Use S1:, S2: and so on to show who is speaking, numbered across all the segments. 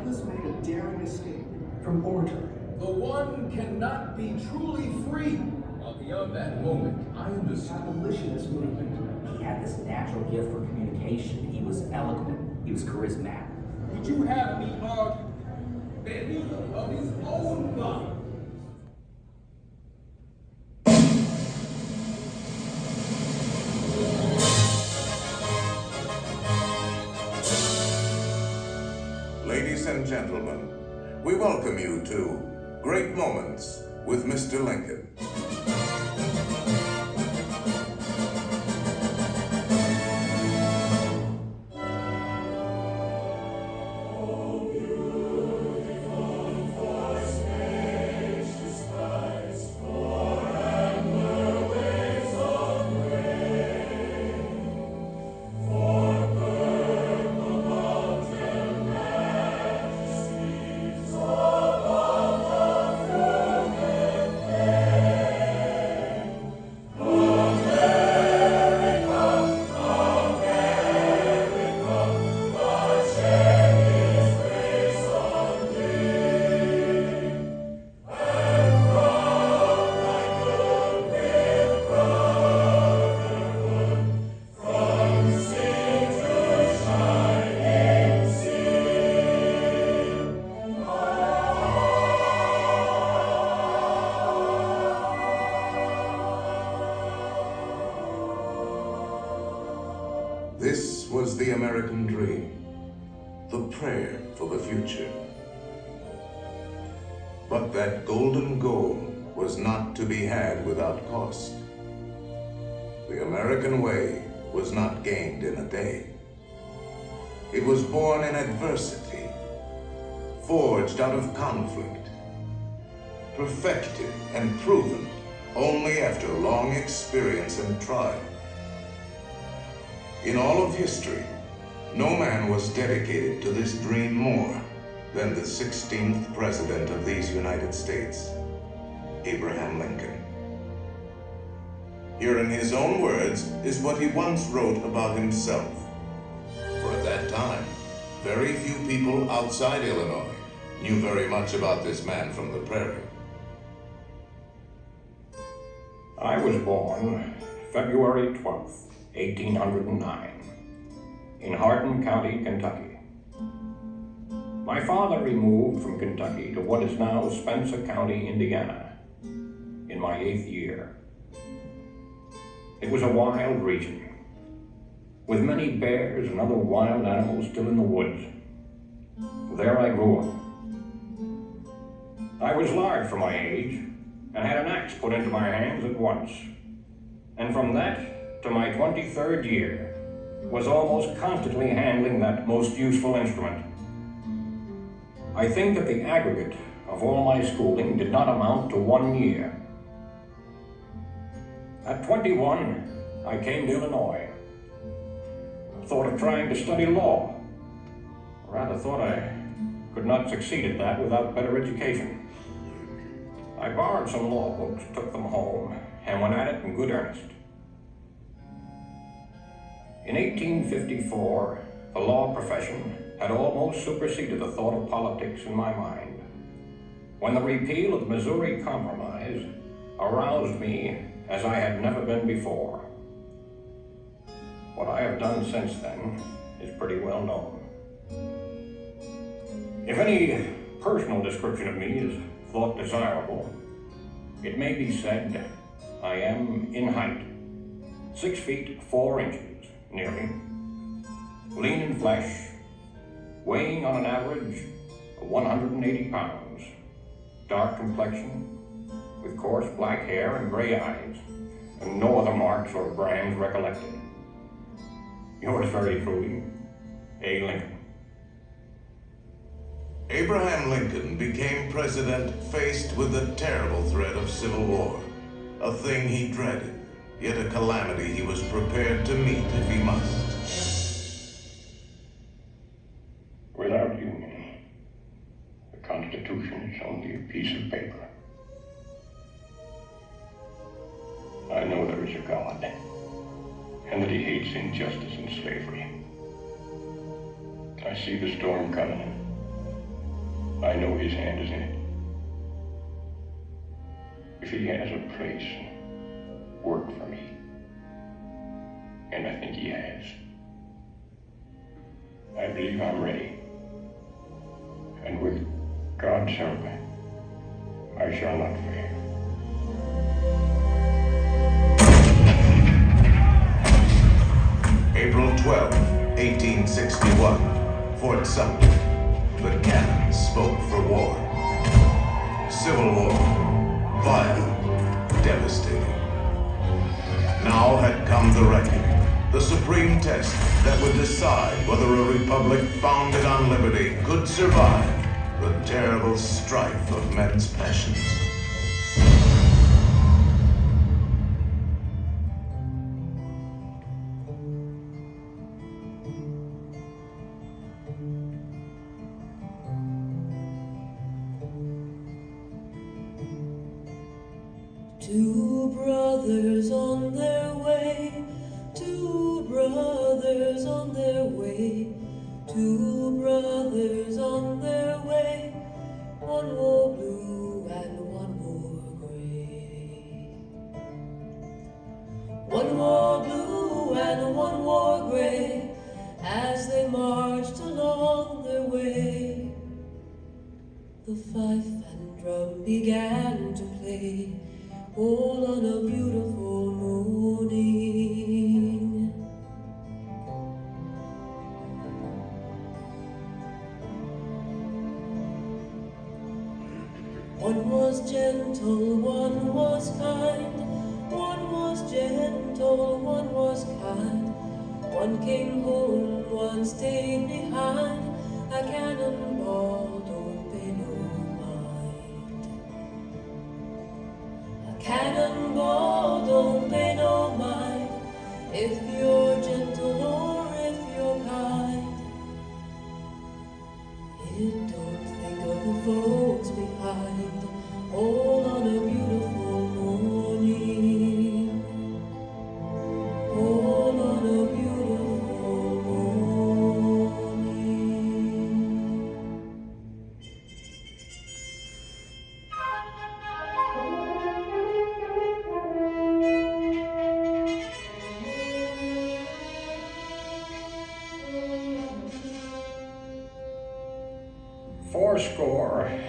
S1: Douglas made a daring escape from oratory.
S2: The one cannot be truly free. Beyond that moment, I understood.
S1: Abolitionist movement.
S3: He had this natural gift for communication. He was eloquent. He was charismatic.
S2: Would you have me argue that he of his own blood?
S4: Ladies and gentlemen, we welcome you to Great Moments with Mr. Lincoln. This was the American dream, the prayer for the future. But that golden goal was not to be had without cost. The American way was not gained in a day. It was born in adversity, forged out of conflict, perfected and proven only after long experience and trial. In all of history, no man was dedicated to this dream more than the 16th President of these United States, Abraham Lincoln. Here in his own words is what he once wrote about himself. For at that time, very few people outside Illinois knew very much about this man from the prairie.
S5: I was born February 12th, 1809, in Hardin County, Kentucky. My father removed from Kentucky to what is now Spencer County, Indiana, in my 8th year. It was a wild region, with many bears and other wild animals still in the woods. There I grew up. I was large for my age, and had an axe put into my hands at once. And from that to my 23rd year, was almost constantly handling that most useful instrument. I think that the aggregate of all my schooling did not amount to 1 year. At 21, I came to Illinois. Thought of trying to study law. Rather thought I could not succeed at that without better education. I borrowed some law books, took them home, and went at it in good earnest. In 1854, the law profession had almost superseded the thought of politics in my mind, when the repeal of the Missouri Compromise aroused me as I had never been before. What I have done since then is pretty well known. If any personal description of me is thought desirable, it may be said I am in height, 6 feet 4 inches, nearly, lean in flesh, weighing on an average of 180 pounds, dark complexion, with coarse black hair and gray eyes, and no other marks or brands recollected. Yours very truly, A. Lincoln.
S4: Abraham Lincoln became president faced with the terrible threat of civil war, a thing he dreaded, yet a calamity he was prepared to meet if he must.
S5: Without union, the Constitution is only a piece of paper. I know there is a God, and that he hates injustice and slavery. I see the storm coming, I know his hand is in it. If he has a place, work for me. And I think he has. I believe I'm ready. And with God's help, I shall not fail.
S4: April 12, 1861, Fort Sumter. The cannon spoke for war. Civil War, violent, devastating. Now had come the reckoning, the supreme test that would decide whether a republic founded on liberty could survive the terrible strife of men's passions.
S6: Two brothers on their way, two brothers on their way, two brothers on their way, one wore blue and one wore gray. One wore blue and one wore gray, as they marched along their way. The fife and drum began to play, all on a beautiful morning. One was gentle, one was kind. One was gentle, one was kind. One came home, one stayed behind. A cannonball, don't pay no mind. Cannonball, don't pay no mind, if you're gentle or if you're kind. It don't think of the folks behind, all on a beautiful morning. All on a beautiful morning.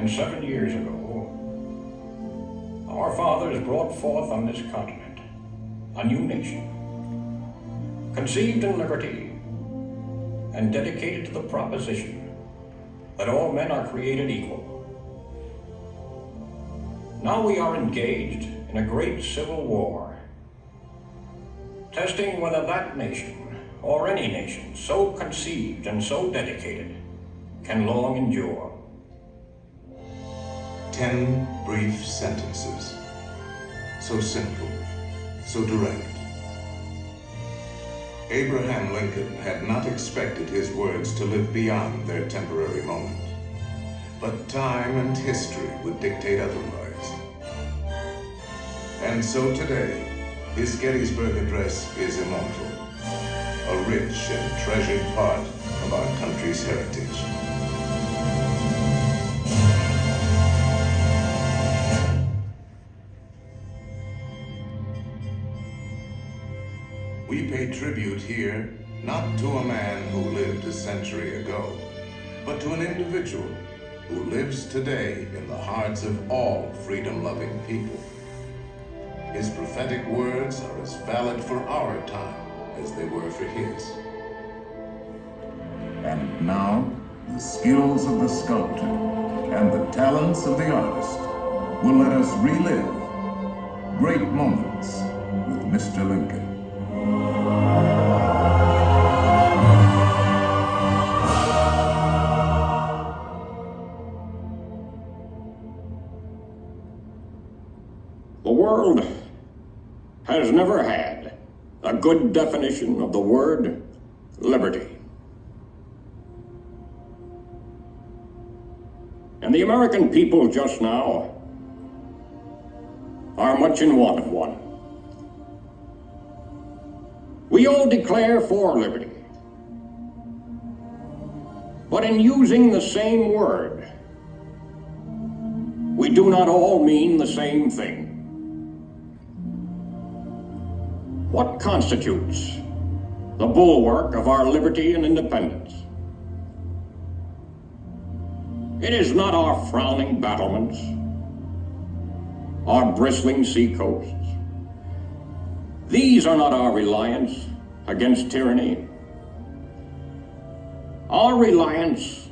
S5: 87 years ago, our fathers brought forth on this continent a new nation, conceived in liberty and dedicated to the proposition that all men are created equal. Now we are engaged in a great civil war, testing whether that nation, or any nation so conceived and so dedicated, can long endure.
S4: 10 brief sentences, so simple, so direct. Abraham Lincoln had not expected his words to live beyond their temporary moment, but time and history would dictate otherwise. And so today, his Gettysburg Address is immortal, a rich and treasured part of our country's heritage. We pay tribute here not to a man who lived a century ago, but to an individual who lives today in the hearts of all freedom-loving people. His prophetic words are as valid for our time as they were for his.
S7: And now, the skills of the sculptor and the talents of the artist will let us relive great moments with Mr. Lincoln.
S5: The world has never had a good definition of the word liberty. And the American people just now are much in want of one. We all declare for liberty, but in using the same word, we do not all mean the same thing. What constitutes the bulwark of our liberty and independence? It is not our frowning battlements, our bristling seacoasts. These are not our reliance against tyranny. Our reliance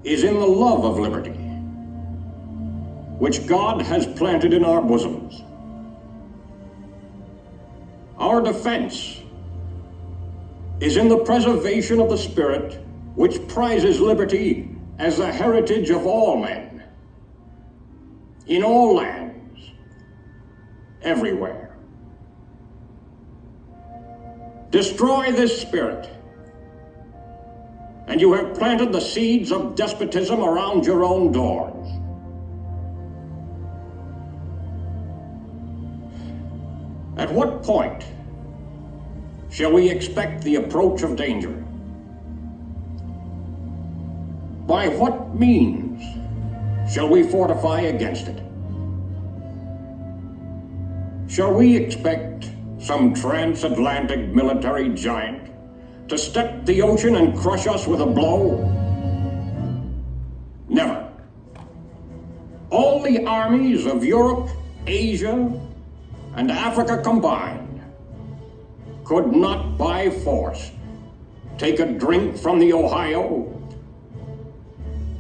S5: is in the love of liberty, which God has planted in our bosoms. Our defense is in the preservation of the spirit which prizes liberty as the heritage of all men, in all lands, everywhere. Destroy this spirit, and you have planted the seeds of despotism around your own doors. At what point shall we expect the approach of danger? By what means shall we fortify against it? Shall we expect some transatlantic military giant to step the ocean and crush us with a blow? Never. All the armies of Europe, Asia, and Africa combined could not by force take a drink from the Ohio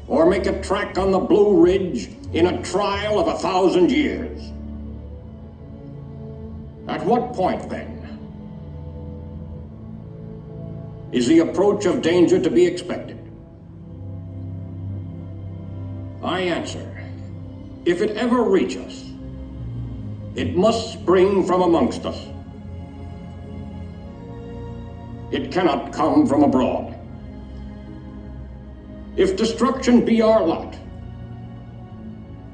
S5: or make a track on the Blue Ridge in a trial of 1,000 years. At what point, then, is the approach of danger to be expected? I answer, if it ever reach us, it must spring from amongst us. It cannot come from abroad. If destruction be our lot,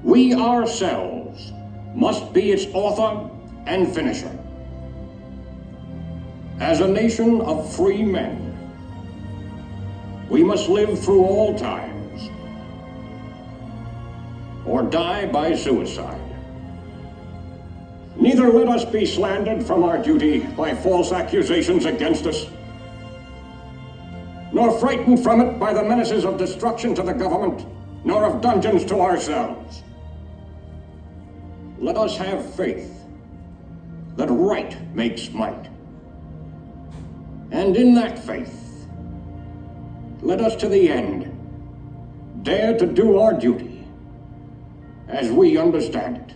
S5: we ourselves must be its author and finisher. As a nation of free men, we must live through all times, or die by suicide. Neither let us be slandered from our duty by false accusations against us, nor frightened from it by the menaces of destruction to the government, nor of dungeons to ourselves. Let us have faith that right makes might. And in that faith, let us to the end dare to do our duty as we understand it.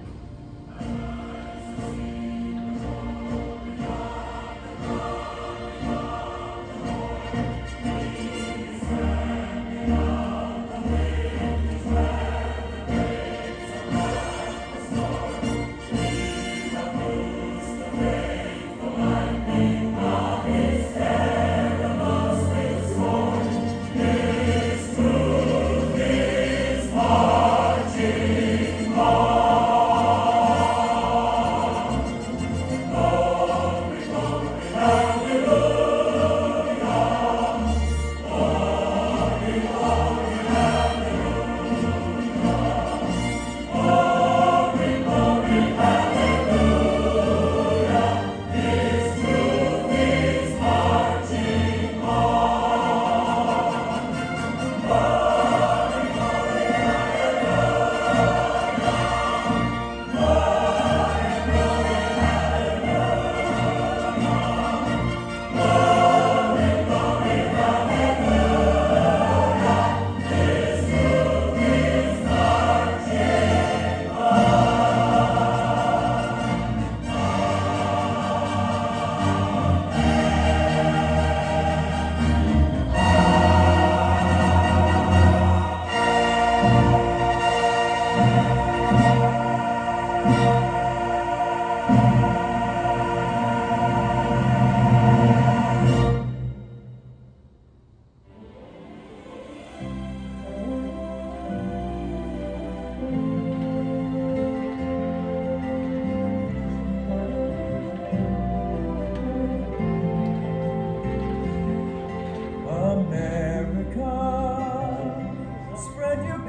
S8: America, spread your